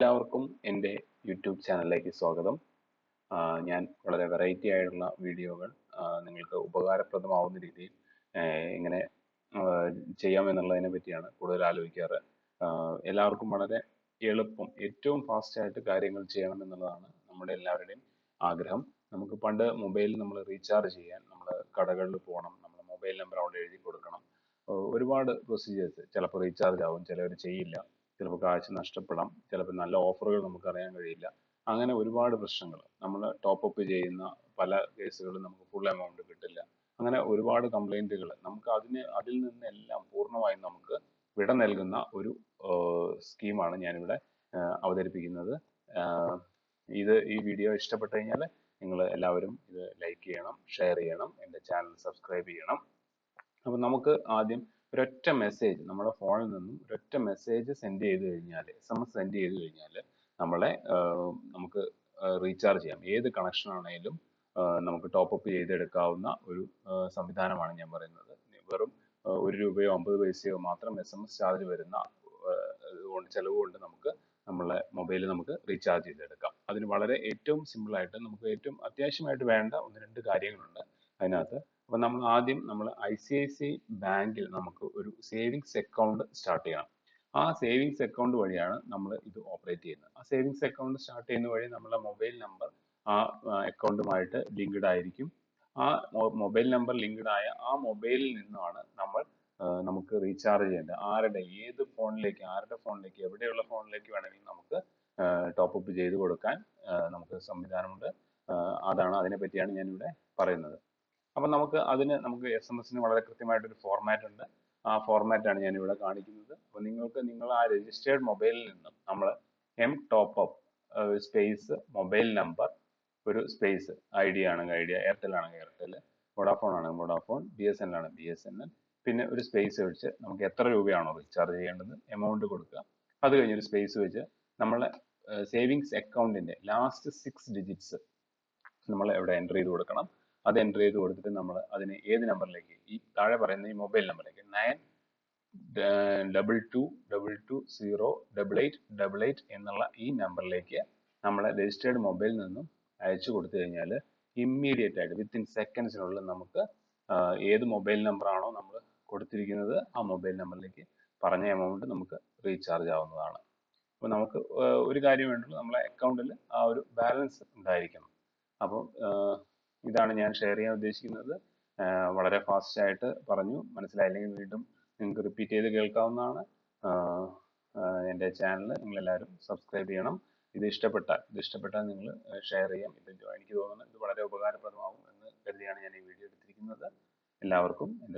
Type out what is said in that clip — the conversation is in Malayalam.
എല്ലാവർക്കും എൻ്റെ യൂട്യൂബ് ചാനലിലേക്ക് സ്വാഗതം. ഞാൻ വളരെ വെറൈറ്റി ആയിട്ടുള്ള വീഡിയോകൾ നിങ്ങൾക്ക് ഉപകാരപ്രദമാവുന്ന രീതിയിൽ എങ്ങനെ ചെയ്യാമെന്നുള്ളതിനെ പറ്റിയാണ് കൂടുതൽ ആലോചിക്കാറ്. എല്ലാവർക്കും വളരെ എളുപ്പം ഏറ്റവും ഫാസ്റ്റ് ആയിട്ട് കാര്യങ്ങൾ ചെയ്യണം എന്നുള്ളതാണ് നമ്മുടെ എല്ലാവരുടെയും ആഗ്രഹം. നമുക്ക് പണ്ട് മൊബൈലിൽ നമ്മൾ റീചാർജ് ചെയ്യാൻ നമ്മൾ കടകളിൽ പോകണം, നമ്മൾ മൊബൈൽ നമ്പർ അവിടെ എഴുതി കൊടുക്കണം. ഒരുപാട് പ്രൊസീജിയേഴ്സ്, ചിലപ്പോൾ റീചാർജ് ആവും, ചിലവർ ചെയ്യില്ല, ചിലപ്പോൾ കാശ് നഷ്ടപ്പെടാം, ചിലപ്പോൾ നല്ല ഓഫറുകൾ നമുക്ക് അറിയാൻ കഴിയില്ല. അങ്ങനെ ഒരുപാട് പ്രശ്നങ്ങൾ, നമ്മൾ ടോപ്പ് അപ്പ് ചെയ്യുന്ന പല കേസുകളും നമുക്ക് ഫുൾ എമൗണ്ട് കിട്ടില്ല. അങ്ങനെ ഒരുപാട് കംപ്ലൈന്റുകൾ നമുക്ക് അതിൽ നിന്നെല്ലാം പൂർണ്ണമായും നമുക്ക് വിട നൽകുന്ന ഒരു സ്കീമാണ് ഞാനിവിടെ അവതരിപ്പിക്കുന്നത്. ഈ വീഡിയോ ഇഷ്ടപ്പെട്ടു കഴിഞ്ഞാൽ നിങ്ങൾ എല്ലാവരും ഇത് ലൈക്ക് ചെയ്യണം, ഷെയർ ചെയ്യണം, എൻ്റെ ചാനൽ സബ്സ്ക്രൈബ് ചെയ്യണം. അപ്പം നമുക്ക് ആദ്യം ഒരൊറ്റ മെസ്സേജ് നമ്മുടെ ഫോണിൽ നിന്നും ഒരൊറ്റ മെസ്സേജ് സെൻഡ് ചെയ്ത് കഴിഞ്ഞാൽ, SMS സെൻഡ് ചെയ്ത് കഴിഞ്ഞാൽ നമുക്ക് റീചാർജ് ചെയ്യാം. ഏത് കണക്ഷൻ ആണെങ്കിലും നമുക്ക് ടോപ്പ് അപ്പ് ചെയ്തെടുക്കാവുന്ന ഒരു സംവിധാനമാണ് ഞാൻ പറയുന്നത്. വെറും 1 രൂപയോ 50 പൈസയോ മാത്രം SMS ചാർജ് വരുന്ന ചെലവ് കൊണ്ട് നമുക്ക് നമ്മളെ മൊബൈൽ നമുക്ക് റീചാർജ് ചെയ്തെടുക്കാം. അതിന് വളരെ ഏറ്റവും സിമ്പിൾ ആയിട്ട് നമുക്ക് ഏറ്റവും അത്യാവശ്യമായിട്ട് വേണ്ട 1-2 കാര്യങ്ങളുണ്ട് അതിനകത്ത്. അപ്പോൾ നമ്മൾ ആദ്യം ICICI ബാങ്കിൽ നമുക്ക് ഒരു സേവിങ്സ് അക്കൗണ്ട് സ്റ്റാർട്ട് ചെയ്യണം. ആ സേവിങ്സ് അക്കൗണ്ട് വഴിയാണ് നമ്മൾ ഇത് ഓപ്പറേറ്റ് ചെയ്യുന്നത്. ആ സേവിങ്സ് അക്കൗണ്ട് സ്റ്റാർട്ട് ചെയ്യുന്ന വഴി നമ്മുടെ മൊബൈൽ നമ്പർ ആ അക്കൗണ്ടുമായിട്ട് ലിങ്ക്ഡ് ആയിരിക്കും. ആ മൊബൈൽ നമ്പർ ലിങ്ക്ഡ് ആയ ആ മൊബൈലിൽ നിന്നാണ് നമുക്ക് റീചാർജ് ചെയ്യേണ്ടത്. ആരുടെ ഫോണിലേക്ക്, എവിടെയുള്ള ഫോണിലേക്ക് വേണമെങ്കിലും നമുക്ക് ടോപ്പ് അപ്പ് ചെയ്ത് കൊടുക്കാൻ നമുക്ക് സംവിധാനമുണ്ട്. അതിനെ പറ്റിയാണ് ഞാനിവിടെ പറയുന്നത്. അപ്പം നമുക്ക് SMS ന് വളരെ കൃത്യമായിട്ടൊരു ഫോർമാറ്റ് ഉണ്ട്. ആ ഫോർമാറ്റാണ് ഞാനിവിടെ കാണിക്കുന്നത്. അപ്പോൾ നിങ്ങൾ ആ രജിസ്റ്റേർഡ് മൊബൈലിൽ നിന്നും നമ്മൾ mTOPUP സ്പേസ് മൊബൈൽ നമ്പർ ഒരു സ്പേസ്, ഐഡിയ ആണെങ്കിൽ ഐഡിയ, എയർടെൽ ആണെങ്കിൽ എയർടെൽ, വോഡാഫോൺ ആണെങ്കിൽ വോഡാഫോൺ, BSNL ആണെങ്കിൽ BSNL, പിന്നെ ഒരു സ്പേസ് വെച്ച് നമുക്ക് എത്ര രൂപയാണോ റീചാർജ് ചെയ്യേണ്ടത് എമൗണ്ട് കൊടുക്കുക. അത് കഴിഞ്ഞൊരു സ്പേസ് വെച്ച് നമ്മളെ സേവിങ്സ് അക്കൗണ്ടിന്റെ ലാസ്റ്റ് 6 ഡിജിറ്റ്സ് നമ്മൾ ഇവിടെ എൻ്റർ ചെയ്ത് കൊടുക്കണം. അത് എൻ്റർ ചെയ്ത് കൊടുത്തിട്ട് നമ്മൾ അതിന് ഏത് നമ്പറിലേക്ക്, ഈ താഴെ പറയുന്ന ഈ മൊബൈൽ നമ്പറിലേക്ക് 9222208888 എന്നുള്ള ഈ നമ്പറിലേക്ക് നമ്മളെ രജിസ്റ്റേർഡ് മൊബൈലിൽ നിന്നും അയച്ചു കൊടുത്തു കഴിഞ്ഞാൽ ഇമ്മീഡിയറ്റ് ആയിട്ട് വിത്തിൻ സെക്കൻഡ്സിനുള്ളിൽ നമുക്ക് ഏത് മൊബൈൽ നമ്പർ ആണോ നമ്മൾ കൊടുത്തിരിക്കുന്നത് ആ മൊബൈൽ നമ്പറിലേക്ക് പറഞ്ഞ എമൗണ്ട് നമുക്ക് റീചാർജ് ആവുന്നതാണ്. അപ്പോൾ നമുക്ക് ഒരു കാര്യം വേണ്ടുള്ളൂ, നമ്മളെ അക്കൗണ്ടിൽ ആ ഒരു ബാലൻസ് ഉണ്ടായിരിക്കണം. അപ്പോൾ ഇതാണ് ഞാൻ ഷെയർ ചെയ്യാൻ ഉദ്ദേശിക്കുന്നത്. വളരെ ഫാസ്റ്റ് ആയിട്ട് പറഞ്ഞു, മനസ്സിലായില്ലെങ്കിൽ വീണ്ടും നിങ്ങൾക്ക് റിപ്പീറ്റ് ചെയ്ത് കേൾക്കാവുന്നതാണ്. എൻ്റെ ചാനൽ നിങ്ങളെല്ലാവരും സബ്സ്ക്രൈബ് ചെയ്യണം. ഇത് ഇഷ്ടപ്പെട്ടാൽ നിങ്ങൾ ഷെയർ ചെയ്യാം. എനിക്ക് തോന്നുന്നു ഇത് വളരെ ഉപകാരപ്രദമാകും എന്ന് കരുതിയാണ് ഞാൻ ഈ വീഡിയോ എടുത്തിരിക്കുന്നത്. എല്ലാവർക്കും എൻ്റെ